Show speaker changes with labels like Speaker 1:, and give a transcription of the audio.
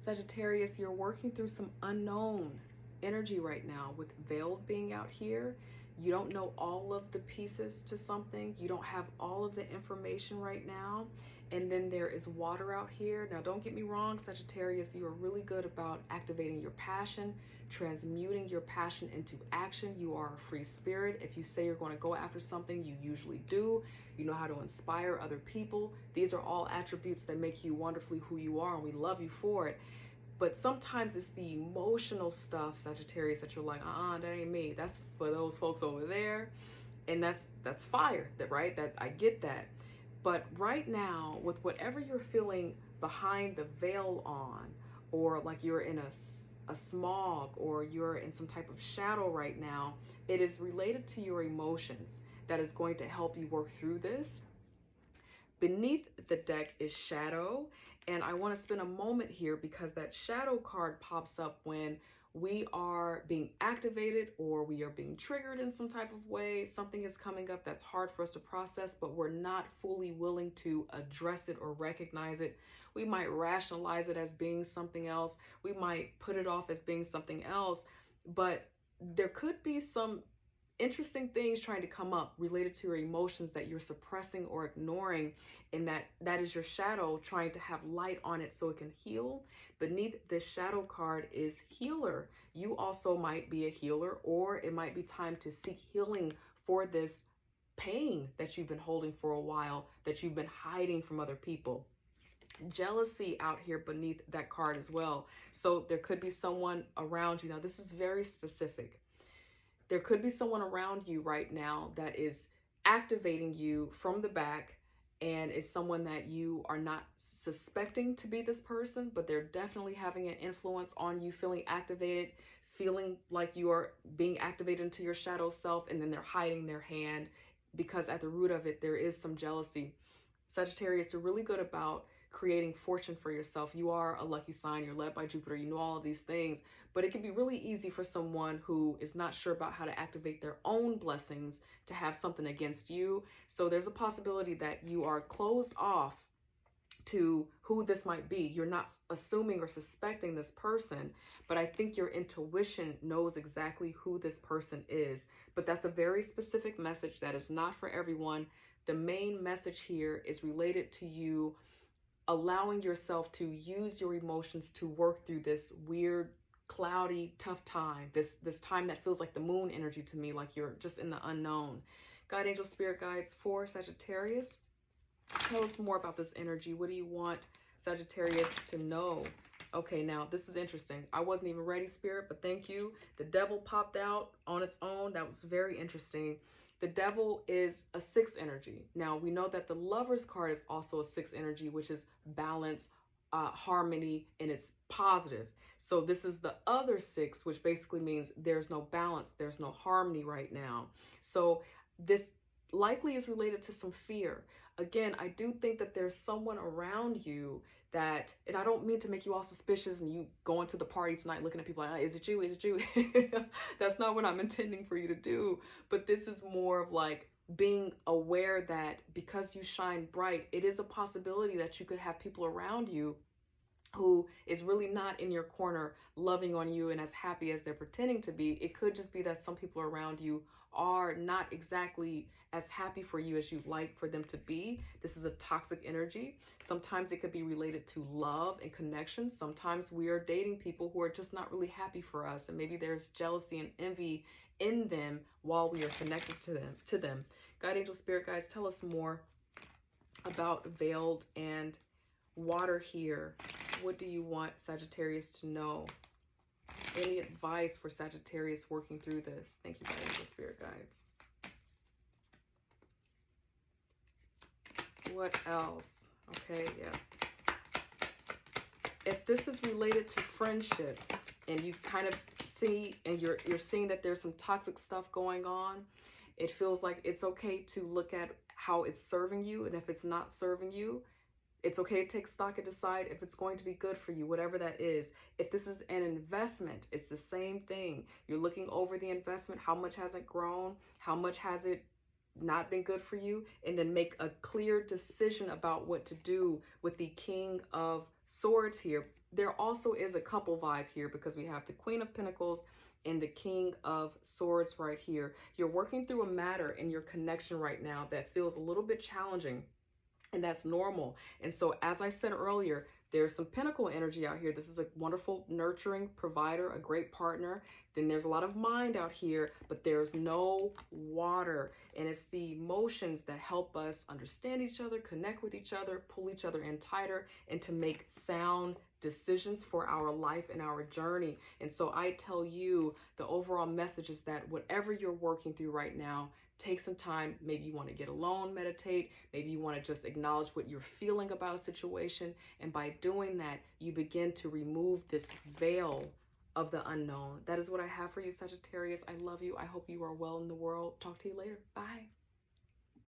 Speaker 1: Sagittarius, you're working through some unknown energy right now with veiled being out here. You don't know all of the pieces to something. You don't have all of the information right now. And then there is water out here. Now, don't get me wrong, Sagittarius, you are really good about activating your passion, transmuting your passion into action. You are a free spirit. If you say you're going to go after something, you usually do. You know how to inspire other people. These are all attributes that make you wonderfully who you are, and we love you for it. But sometimes it's the emotional stuff, Sagittarius, that you're like, that ain't me. That's for those folks over there. And that's fire, right? That I get that. But right now, with whatever you're feeling behind the veil on, or like you're in a smog, or you're in some type of shadow right now, it is related to your emotions that is going to help you work through this. Beneath the deck is shadow, and I want to spend a moment here because that shadow card pops up when we are being activated or we are being triggered in some type of way. Something is coming up that's hard for us to process, but we're not fully willing to address it or recognize it. We might rationalize it as being something else. We might put it off as being something else, but there could be some interesting things trying to come up related to your emotions that you're suppressing or ignoring, and that is your shadow trying to have light on it so it can heal. Beneath this shadow card is healer. You also might be a healer, or it might be time to seek healing for this pain that you've been holding for a while, that you've been hiding from other people. Jealousy out here beneath that card as well. So there could be someone around you. Now, this is very specific. There could be someone around you right now that is activating you from the back, and it's someone that you are not suspecting to be this person, but they're definitely having an influence on you, feeling activated, feeling like you are being activated into your shadow self, and then they're hiding their hand because at the root of it, there is some jealousy. Sagittarius, you're really good about creating fortune for yourself. You are a lucky sign. You're led by Jupiter. You know all of these things, but it can be really easy for someone who is not sure about how to activate their own blessings to have something against you. So there's a possibility that you are closed off to who this might be. You're not assuming or suspecting this person, but I think your intuition knows exactly who this person is. But that's a very specific message that is not for everyone. The main message here is related to you allowing yourself to use your emotions to work through this weird, cloudy, tough time, this time that feels like the moon energy to me, like you're just in the unknown. God, angel, spirit guides for Sagittarius, tell us more about this energy. What do you want Sagittarius to know? Okay, now this is interesting. I wasn't even ready, spirit, but thank you. The devil popped out on its own. That was very interesting. The devil is a 6 energy. Now, we know that the Lover's card is also a 6 energy, which is balance, harmony, and it's positive. So this is the other 6, which basically means there's no balance, there's no harmony right now. So this likely is related to some fear. Again, I do think that there's someone around you that, and I don't mean to make you all suspicious and you going to the party tonight looking at people like, is it you? Is it you? That's not what I'm intending for you to do. But this is more of like being aware that because you shine bright, it is a possibility that you could have people around you who is really not in your corner loving on you and as happy as they're pretending to be. It could just be that some people around you are not exactly as happy for you as you'd like for them to be. This is a toxic energy. Sometimes it could be related to love and connection. Sometimes we are dating people who are just not really happy for us, and maybe there's jealousy and envy in them while we are connected to them. God, angel, spirit guides, tell us more about veiled and water here. What do you want Sagittarius to know? Any advice for Sagittarius working through this? Thank you, God, angel, spirit guides. What else? Okay, yeah. If this is related to friendship and you kind of see and you're seeing that there's some toxic stuff going on, it feels like it's okay to look at how it's serving you, and if it's not serving you, it's okay to take stock and decide if it's going to be good for you, whatever that is. If this is an investment, it's the same thing. You're looking over the investment, how much has it grown, how much has it not been good for you, and then make a clear decision about what to do with the King of Swords here. there also is a couple vibe here because we have the Queen of Pentacles and the King of Swords right here. You're working through a matter in your connection right now that feels a little bit challenging, and that's normal. And so, as I said earlier, there's some Pentacle energy out here. This is a wonderful, nurturing provider, a great partner. Then there's a lot of mind out here, but there's no water. And it's the emotions that help us understand each other, connect with each other, pull each other in tighter, and to make sound decisions for our life and our journey. And so I tell you, the overall message is that whatever you're working through right now, take some time. Maybe you want to get alone, meditate. Maybe you want to just acknowledge what you're feeling about a situation. And by doing that, you begin to remove this veil of the unknown. That is what I have for you, Sagittarius. I love you. I hope you are well in the world. Talk to you later. Bye.